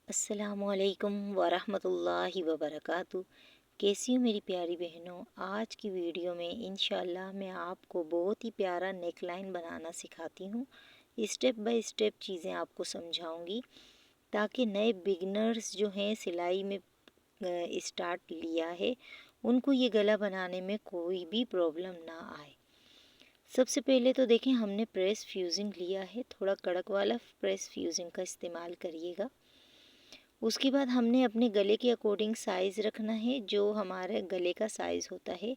अस्सलामुअलैकुम वरहमतुल्लाहि वबरकातुहू। कैसी हो मेरी प्यारी बहनों। आज की वीडियो में इंशाल्लाह मैं आपको बहुत ही प्यारा नेक लाइन बनाना सिखाती हूँ। स्टेप बाय स्टेप चीज़ें आपको समझाऊंगी ताकि नए बिगिनर्स जो हैं सिलाई में स्टार्ट लिया है उनको ये गला बनाने में कोई भी प्रॉब्लम ना आए। सबसे पहले तो देखें, हमने प्रेस फ्यूजिंग लिया है, थोड़ा कड़क वाला प्रेस फ्यूजिंग का इस्तेमाल करिएगा। उसके बाद हमने अपने गले के अकॉर्डिंग साइज़ रखना है, जो हमारे गले का साइज़ होता है।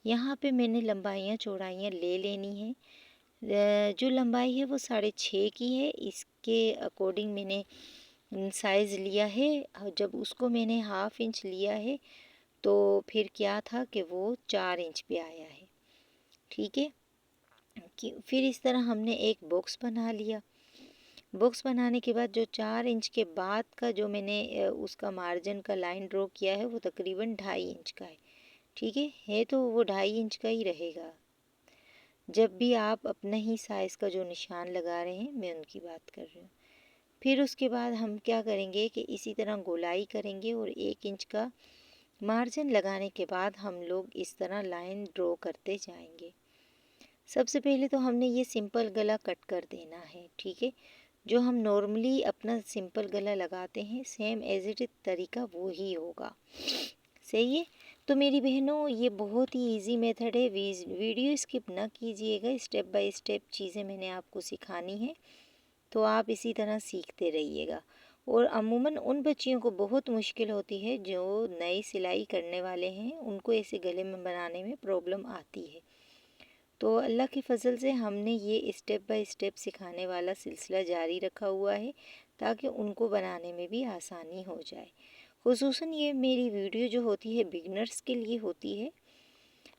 यहाँ पे मैंने लंबाइयाँ चौड़ाइयाँ ले लेनी है। जो लंबाई है वो 6.5 की है, इसके अकॉर्डिंग मैंने साइज़ लिया है। जब उसको मैंने हाफ इंच लिया है तो फिर क्या था कि वो 4 इंच पे आया है। ठीक है कि फिर इस तरह हमने एक बॉक्स बना लिया। बॉक्स बनाने के बाद जो 4 इंच के बाद का जो मैंने उसका मार्जिन का लाइन ड्रॉ किया है वो तकरीबन 2.5 इंच का है। ठीक है तो वो 2.5 इंच का ही रहेगा। जब भी आप अपना ही साइज़ का जो निशान लगा रहे हैं, मैं उनकी बात कर रही हूँ। फिर उसके बाद हम क्या करेंगे कि इसी तरह गोलाई करेंगे और 1 इंच का मार्जिन लगाने के बाद हम लोग इस तरह लाइन ड्रॉ करते जाएंगे। सबसे पहले तो हमने ये सिंपल गला कट कर देना है। ठीक है, जो हम नॉर्मली अपना सिंपल गला लगाते हैं सेम एज इट इज तरीका वो ही होगा। सही है। तो मेरी बहनों, ये बहुत ही इजी मेथड है। वीडियो स्किप ना कीजिएगा, स्टेप बाय स्टेप चीज़ें मैंने आपको सिखानी है तो आप इसी तरह सीखते रहिएगा। और अमूमन उन बच्चियों को बहुत मुश्किल होती है जो नई सिलाई करने वाले हैं, उनको ऐसे गले में बनाने में प्रॉब्लम आती है। तो अल्लाह के फ़ज़ल से हमने ये स्टेप बाय स्टेप सिखाने वाला सिलसिला जारी रखा हुआ है ताकि उनको बनाने में भी आसानी हो जाए। खुसूसन ये मेरी वीडियो जो होती है बिगनर्स के लिए होती है।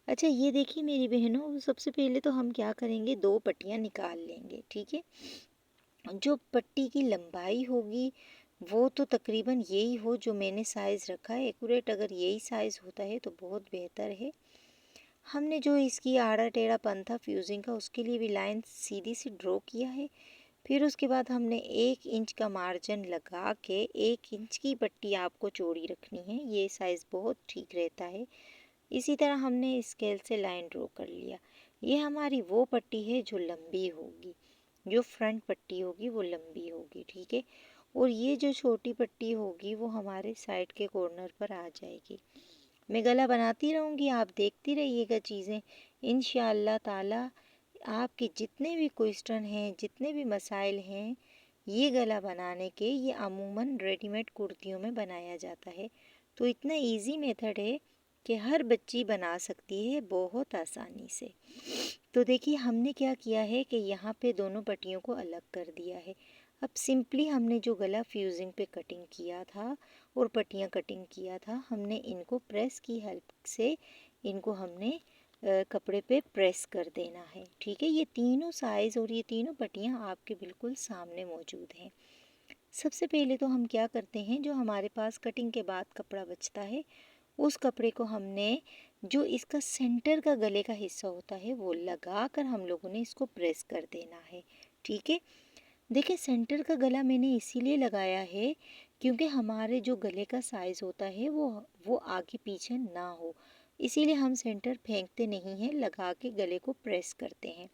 अच्छा, ये देखिए मेरी बहनों, सबसे पहले तो हम क्या करेंगे, 2 पट्टियाँ निकाल लेंगे। ठीक है, जो पट्टी की लंबाई होगी वो तो तकरीबन यही हो जो मैंने साइज़ रखा है। एक्यूरेट अगर यही साइज़ होता है तो बहुत बेहतर है। हमने जो इसकी आड़ा टेढ़ापन था फ्यूजिंग का, उसके लिए भी लाइन सीधी सी ड्रॉ किया है। फिर उसके बाद हमने 1 इंच का मार्जिन लगा के 1 इंच की पट्टी आपको चौड़ी रखनी है, ये साइज़ बहुत ठीक रहता है। इसी तरह हमने स्केल से लाइन ड्रॉ कर लिया। ये हमारी वो पट्टी है जो लंबी होगी, जो फ्रंट पट्टी होगी वो लंबी होगी। ठीक है, और ये जो छोटी पट्टी होगी वो हमारे साइड के कॉर्नर पर आ जाएगी। मैं गला बनाती रहूँगी, आप देखती रहिएगा चीज़ें। इंशाअल्लाह ताला आपके जितने भी क्वेश्चन हैं, जितने भी मसाइल हैं, ये गला बनाने के, ये अमूमन रेडीमेड कुर्तियों में बनाया जाता है। तो इतना इजी मेथड है कि हर बच्ची बना सकती है बहुत आसानी से। तो देखिए हमने क्या किया है कि यहाँ पे दोनों पट्टियों को अलग कर दिया है। अब सिंपली हमने जो गला फ्यूजिंग पे कटिंग किया था और पट्टियाँ कटिंग किया था, हमने इनको प्रेस की हेल्प से इनको हमने कपड़े पे प्रेस कर देना है। ठीक है, ये तीनों साइज़ और ये तीनों पट्टियाँ आपके बिल्कुल सामने मौजूद हैं। सबसे पहले तो हम क्या करते हैं, जो हमारे पास कटिंग के बाद कपड़ा बचता है उस कपड़े को हमने, जो इसका सेंटर का गले का हिस्सा होता है वो लगा कर हम लोगों ने इसको प्रेस कर देना है। ठीक है, देखिए सेंटर का गला मैंने इसीलिए लगाया है क्योंकि हमारे जो गले का साइज़ होता है वो आगे पीछे ना हो, इसीलिए हम सेंटर फेंकते नहीं हैं, लगा के गले को प्रेस करते हैं।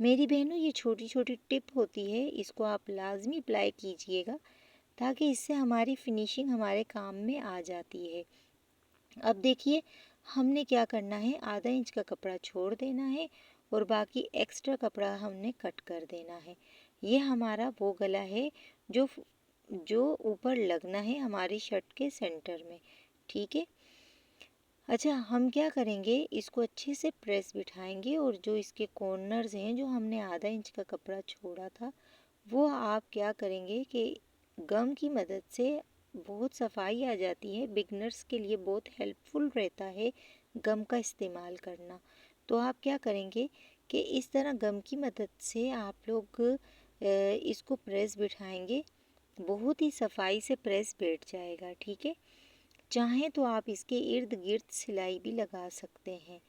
मेरी बहनों, ये छोटी छोटी टिप होती है, इसको आप लाजमी अप्लाई कीजिएगा ताकि इससे हमारी फिनिशिंग हमारे काम में आ जाती है। अब देखिए हमने क्या करना है, आधा इंच का कपड़ा छोड़ देना है और बाकी एक्स्ट्रा कपड़ा हमने कट कर देना है। ये हमारा वो गला है जो जो ऊपर लगना है हमारी शर्ट के सेंटर में। ठीक है, अच्छा हम क्या करेंगे, इसको अच्छे से प्रेस बिठाएंगे और जो इसके कॉर्नर्स हैं, जो हमने आधा इंच का कपड़ा छोड़ा था, वो आप क्या करेंगे कि गम की मदद से बहुत सफाई आ जाती है। बिगनर्स के लिए बहुत हेल्पफुल रहता है गम का इस्तेमाल करना। तो आप क्या करेंगे कि इस तरह गम की मदद से आप लोग इसको प्रेस बिठाएंगे, बहुत ही सफाई से प्रेस बैठ जाएगा। ठीक है, चाहें तो आप इसके इर्द गिर्द सिलाई भी लगा सकते हैं।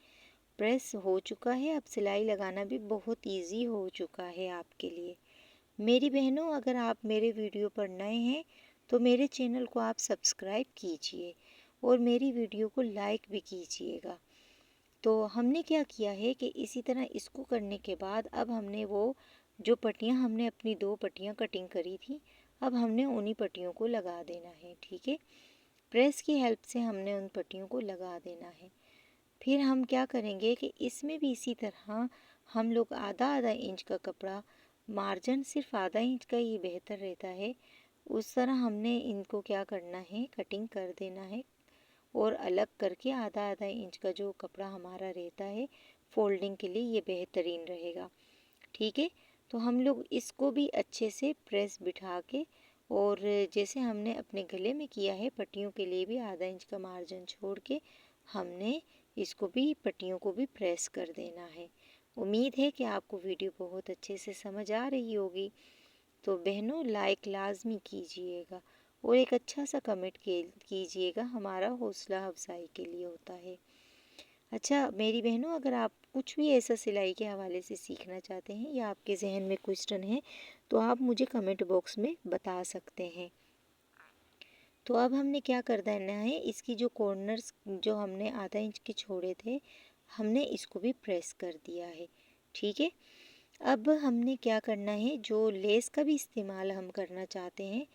प्रेस हो चुका है, अब सिलाई लगाना भी बहुत इजी हो चुका है आपके लिए। मेरी बहनों, अगर आप मेरे वीडियो पर नए हैं तो मेरे चैनल को आप सब्सक्राइब कीजिए और मेरी वीडियो को लाइक भी कीजिएगा। तो हमने क्या किया है कि इसी तरह इसको करने के बाद अब हमने वो जो पट्टियाँ हमने अपनी 2 पट्टियाँ कटिंग करी थी, अब हमने उन्हीं पट्टियों को लगा देना है। ठीक है, प्रेस की हेल्प से हमने उन पट्टियों को लगा देना है। फिर हम क्या करेंगे कि इसमें भी इसी तरह हम लोग आधा आधा इंच का कपड़ा, मार्जिन सिर्फ आधा इंच का ही बेहतर रहता है, उस तरह हमने इनको क्या करना है, कटिंग कर देना है और अलग करके आधा आधा इंच का जो कपड़ा हमारा रहता है फोल्डिंग के लिए, ये बेहतरीन रहेगा। ठीक है, तो हम लोग इसको भी अच्छे से प्रेस बिठा के, और जैसे हमने अपने गले में किया है पट्टियों के लिए भी आधा इंच का मार्जिन छोड़ के हमने इसको भी पट्टियों को भी प्रेस कर देना है। उम्मीद है कि आपको वीडियो बहुत अच्छे से समझ आ रही होगी। तो बहनों लाइक लाजमी कीजिएगा और एक अच्छा सा कमेंट कीजिएगा, हमारा हौसला अफजाई के लिए होता है। अच्छा मेरी बहनों, अगर आप कुछ भी ऐसा सिलाई के हवाले से सीखना चाहते हैं या आपके जहन में क्वेश्चन है तो आप मुझे कमेंट बॉक्स में बता सकते हैं। तो अब हमने क्या कर देना है, इसकी जो कॉर्नर्स जो हमने आधा इंच के छोड़े थे हमने इसको भी प्रेस कर दिया है। ठीक है, अब हमने क्या करना है, जो लेस का भी इस्तेमाल हम करना चाहते हैं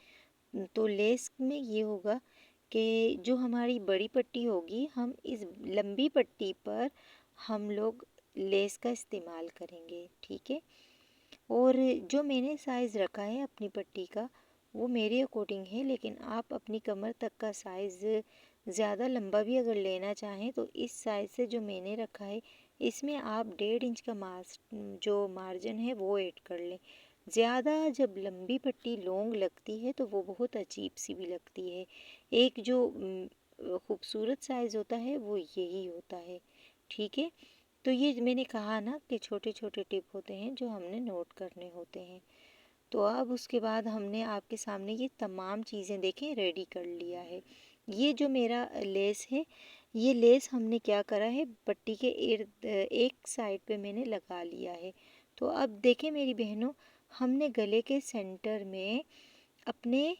तो लेस में ये होगा कि जो हमारी बड़ी पट्टी होगी हम इस लंबी पट्टी पर हम लोग लेस का इस्तेमाल करेंगे। ठीक है, और जो मैंने साइज़ रखा है अपनी पट्टी का वो मेरे अकॉर्डिंग है, लेकिन आप अपनी कमर तक का साइज़ ज़्यादा लंबा भी अगर लेना चाहें तो इस साइज़ से जो मैंने रखा है इसमें आप 1.5 इंच का जो मार्जिन है वो ऐड कर लें। ज़्यादा जब लंबी पट्टी लॉन्ग लगती है तो वो बहुत अजीब सी भी लगती है। एक जो खूबसूरत साइज़ होता है वो यही होता है। ठीक है, तो ये मैंने कहा ना कि छोटे छोटे टिप होते हैं जो हमने नोट करने होते हैं। तो अब उसके बाद हमने आपके सामने ये तमाम चीज़ें देखें रेडी कर लिया है। ये जो मेरा लेस है, ये लेस हमने क्या करा है, पट्टी के इर्द एक साइड पे मैंने लगा लिया है। तो अब देखें मेरी बहनों, हमने गले के सेंटर में अपने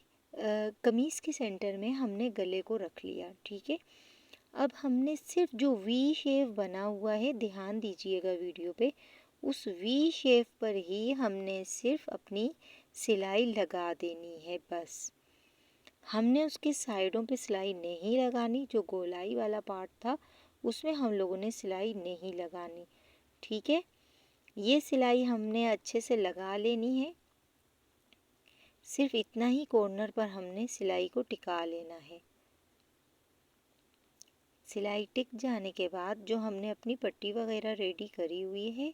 कमीज़ के सेंटर में हमने गले को रख लिया। ठीक है, अब हमने सिर्फ जो वी शेप बना हुआ है, ध्यान दीजिएगा वीडियो पे, उस वी शेप पर ही हमने सिर्फ अपनी सिलाई लगा देनी है बस। हमने उसके साइडों पे सिलाई नहीं लगानी, जो गोलाई वाला पार्ट था उसमें हम लोगों ने सिलाई नहीं लगानी। ठीक है, ये सिलाई हमने अच्छे से लगा लेनी है, सिर्फ इतना ही कॉर्नर पर हमने सिलाई को टिका लेना है। सिलाई टिक जाने के बाद जो हमने अपनी पट्टी वगैरह रेडी करी हुई है,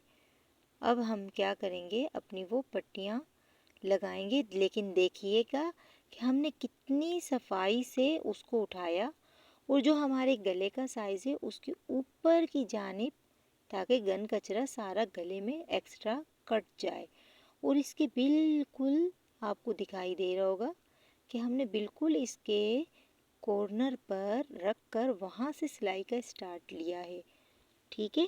अब हम क्या करेंगे, अपनी वो पट्टियाँ लगाएंगे। लेकिन देखिएगा कि हमने कितनी सफाई से उसको उठाया और जो हमारे गले का साइज़ है उसके ऊपर की जानिब, ताकि गन कचरा सारा गले में एक्स्ट्रा कट जाए। और इसके बिल्कुल आपको दिखाई दे रहा होगा कि हमने बिल्कुल इसके कॉर्नर पर रख कर वहाँ से सिलाई का स्टार्ट लिया है। ठीक है,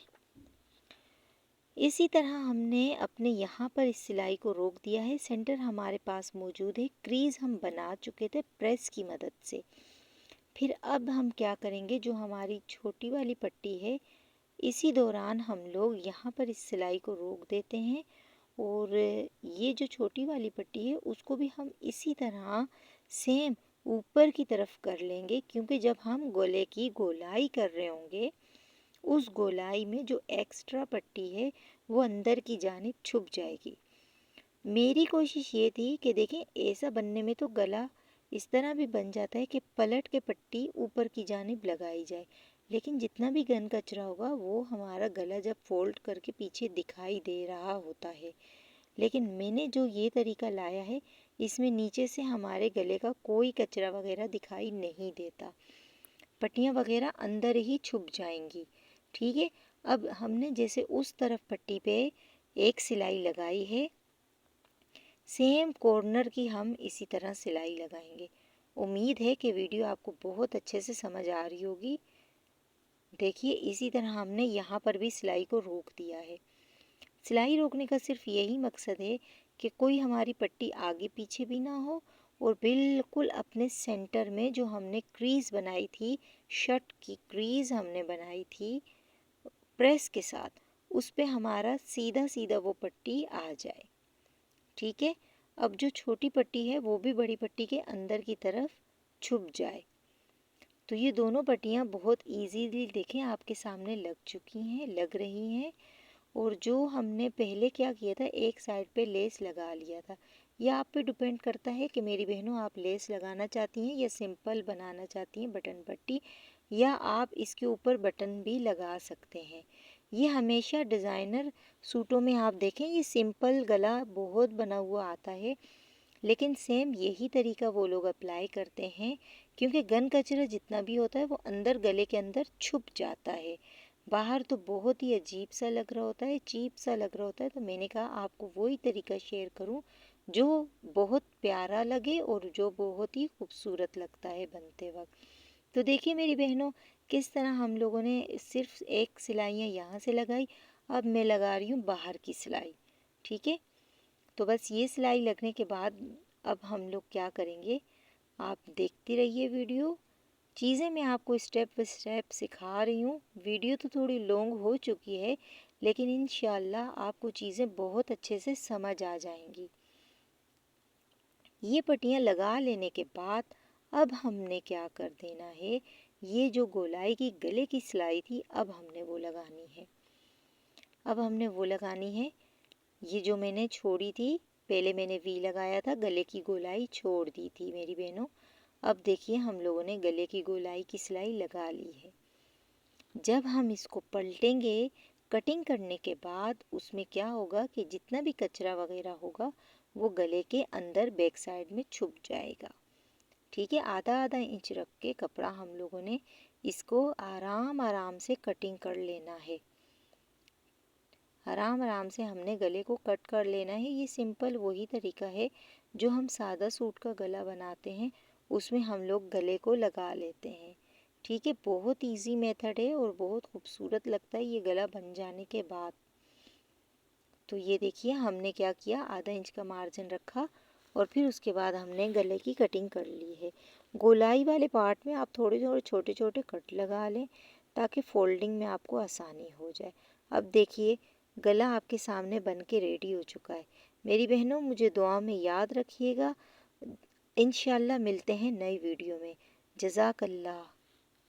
इसी तरह हमने अपने यहाँ पर इस सिलाई को रोक दिया है। सेंटर हमारे पास मौजूद है, क्रीज हम बना चुके थे प्रेस की मदद से। फिर अब हम क्या करेंगे, जो हमारी छोटी वाली पट्टी है इसी दौरान हम लोग यहाँ पर इस सिलाई को रोक देते हैं और ये जो छोटी वाली पट्टी है उसको भी हम इसी तरह सेम ऊपर की तरफ कर लेंगे, क्योंकि जब हम गले की गोलाई कर रहे होंगे उस गोलाई में जो एक्स्ट्रा पट्टी है वो अंदर की जानिब छुप जाएगी। मेरी कोशिश ये थी कि देखें ऐसा बनने में तो गला इस तरह भी बन जाता है कि पलट के पट्टी ऊपर की जानिब लगाई जाए, लेकिन जितना भी गन कचरा होगा वो हमारा गला जब फोल्ड करके पीछे दिखाई दे रहा होता है। लेकिन मैंने जो ये तरीका लाया है इसमें नीचे से हमारे गले का कोई कचरा वगैरह दिखाई नहीं देता, पट्टियाँ वगैरह अंदर ही छुप जाएंगी। ठीक है, अब हमने जैसे उस तरफ पट्टी पे एक सिलाई लगाई है, सेम कॉर्नर की हम इसी तरह सिलाई लगाएंगे। उम्मीद है कि वीडियो आपको बहुत अच्छे से समझ आ रही होगी। देखिए इसी तरह हमने यहाँ पर भी सिलाई को रोक दिया है। सिलाई रोकने का सिर्फ यही मकसद है कि कोई हमारी पट्टी आगे पीछे भी ना हो और बिल्कुल अपने सेंटर में जो हमने क्रीज बनाई थी, शर्ट की क्रीज हमने बनाई थी प्रेस के साथ, उस पे हमारा सीधा सीधा वो पट्टी आ जाए। ठीक है। अब जो छोटी पट्टी है वो भी बड़ी पट्टी के अंदर की तरफ छुप जाए। तो ये दोनों पट्टियाँ बहुत इजीली देखें आपके सामने लग चुकी हैं, लग रही हैं। और जो हमने पहले क्या किया था, एक साइड पे लेस लगा लिया था। यह आप पे डिपेंड करता है कि मेरी बहनों आप लेस लगाना चाहती हैं या सिंपल बनाना चाहती हैं बटन पट्टी, या आप इसके ऊपर बटन भी लगा सकते हैं। ये हमेशा डिज़ाइनर सूटों में आप देखें ये सिंपल गला बहुत बना हुआ आता है, लेकिन सेम यही तरीका वो लोग अप्लाई करते हैं, क्योंकि गन कचरा जितना भी होता है वो अंदर गले के अंदर छुप जाता है। बाहर तो बहुत ही अजीब सा लग रहा होता है, चीप सा लग रहा होता है। तो मैंने कहा आपको वही तरीका शेयर करूं जो बहुत प्यारा लगे और जो बहुत ही खूबसूरत लगता है बनते वक्त। तो देखिए मेरी बहनों, किस तरह हम लोगों ने सिर्फ एक सिलाइयाँ यहाँ से लगाई, अब मैं लगा रही हूँ बाहर की सिलाई। ठीक है। तो बस ये सिलाई लगने के बाद अब हम लोग क्या करेंगे, आप देखते रहिए वीडियो। चीज़ें मैं आपको स्टेप बाय स्टेप सिखा रही हूँ। वीडियो तो थोड़ी लॉन्ग हो चुकी है, लेकिन इंशाल्लाह आपको चीज़ें बहुत अच्छे से समझ आ जाएंगी। ये पट्टियाँ लगा लेने के बाद अब हमने क्या कर देना है, ये जो गोलाई की गले की सिलाई थी अब हमने वो लगानी है। अब हमने वो लगानी है, ये जो मैंने छोड़ी थी, पहले मैंने वी लगाया था, गले की गोलाई छोड़ दी थी मेरी बहनों। अब देखिए हम लोगों ने गले की गोलाई की सिलाई लगा ली है। जब हम इसको पलटेंगे कटिंग करने के बाद, उसमें क्या होगा कि जितना भी कचरा वगैरह होगा वो गले के अंदर बैक साइड में छुप जाएगा। ठीक है। आधा आधा इंच रख के कपड़ा हम लोगों ने इसको आराम आराम से कटिंग कर लेना है। आराम आराम से हमने गले को कट कर लेना है। ये सिंपल वही तरीका है जो हम सादा सूट का गला बनाते हैं, उसमें हम लोग गले को लगा लेते हैं। ठीक है। बहुत इजी मेथड है और बहुत खूबसूरत लगता है ये गला बन जाने के बाद। तो ये देखिए हमने क्या किया, आधा इंच का मार्जिन रखा और फिर उसके बाद हमने गले की कटिंग कर ली है। गोलाई वाले पार्ट में आप थोड़े थोड़े छोटे छोटे कट लगा लें ताकि फोल्डिंग में आपको आसानी हो जाए। अब देखिए गला आपके सामने बन के रेडी हो चुका है। मेरी बहनों मुझे दुआ में याद रखिएगा। इंशाल्लाह मिलते हैं नई वीडियो में। जज़ाकल्लाह।